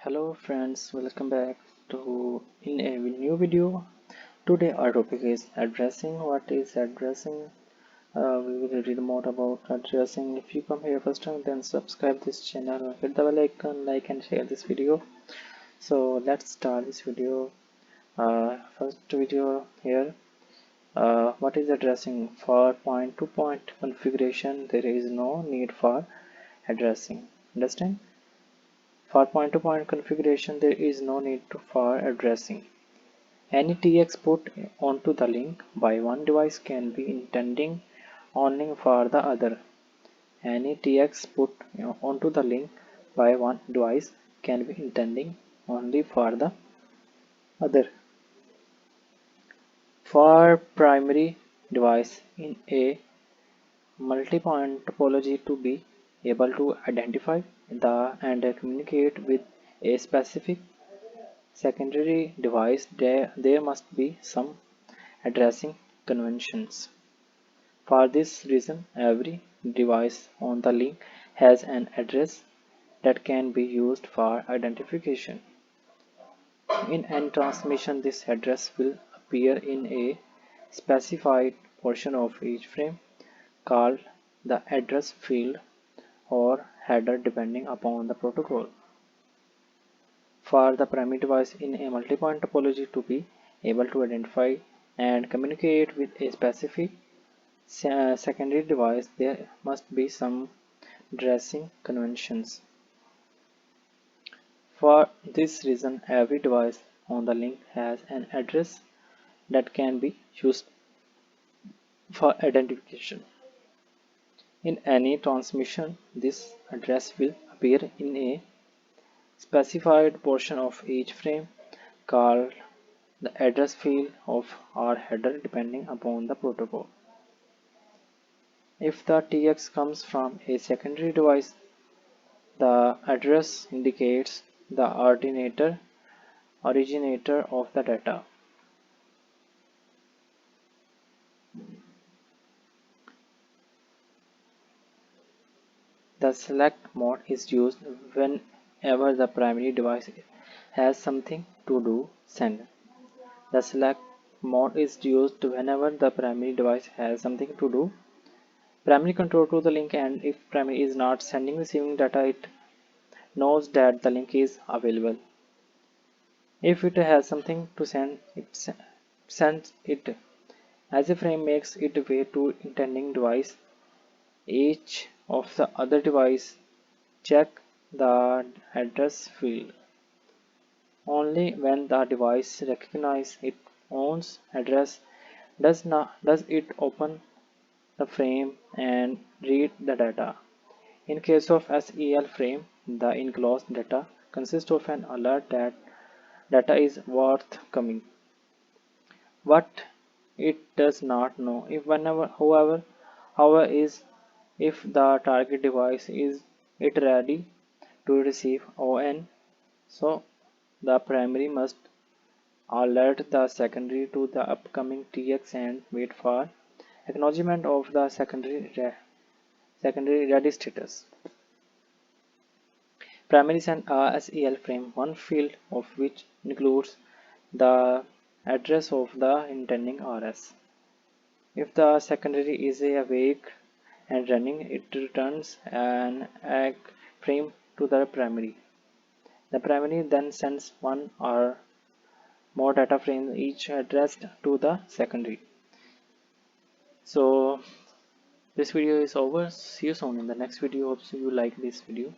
Hello friends, welcome back to in a new video. Today our topic is addressing. What is addressing? We will read more about addressing. If you come here first time, then subscribe this channel, hit the bell icon, like and share this video. So let's start this video. First video here. What is addressing? For point-to-point configuration, there is no need for addressing. Understand? For point-to-point configuration, there is no need for addressing. Any TX put onto the link by one device can be intending only for the other. Any TX put onto the link by one device can be intending only for the other. For primary device in a multi-point topology to be able to identify the and communicate with a specific secondary device, there must be some addressing conventions. For this reason, every device on the link has an address that can be used for identification. In any transmission, this address will appear in a specified portion of each frame called the address field or header depending upon the protocol. For the primary device in a multi-point topology to be able to identify and communicate with a specific secondary device, there must be some addressing conventions. For this reason, every device on the link has an address that can be used for identification. In any transmission, this address will appear in a specified portion of each frame called the address field of our header depending upon the protocol. If the TX comes from a secondary device, the address indicates the originator of the data. The select mode is used whenever the primary device has something to do send. The select mode is used whenever the primary device has something to do primary control to the link, and if primary is not sending receiving data, it knows that the link is available. If it has something to send, it sends it. As a frame makes its way to intending device, each of the other device check the address field. Only when the device recognizes its own address does it open the frame and read the data. In case of SEL frame, the enclosed data consists of an alert that data is worth coming. What it does not know if however is if the target device is it ready to receive ON, so the primary must alert the secondary to the upcoming TX and wait for acknowledgement of the secondary ready status. Primary send a SEL frame, one field of which includes the address of the intending RS. If the secondary is awake and running, it returns an egg frame to the primary. The primary then sends one or more data frames, each addressed to the secondary. So this video is over. See you soon in the next video. Hope you like this video.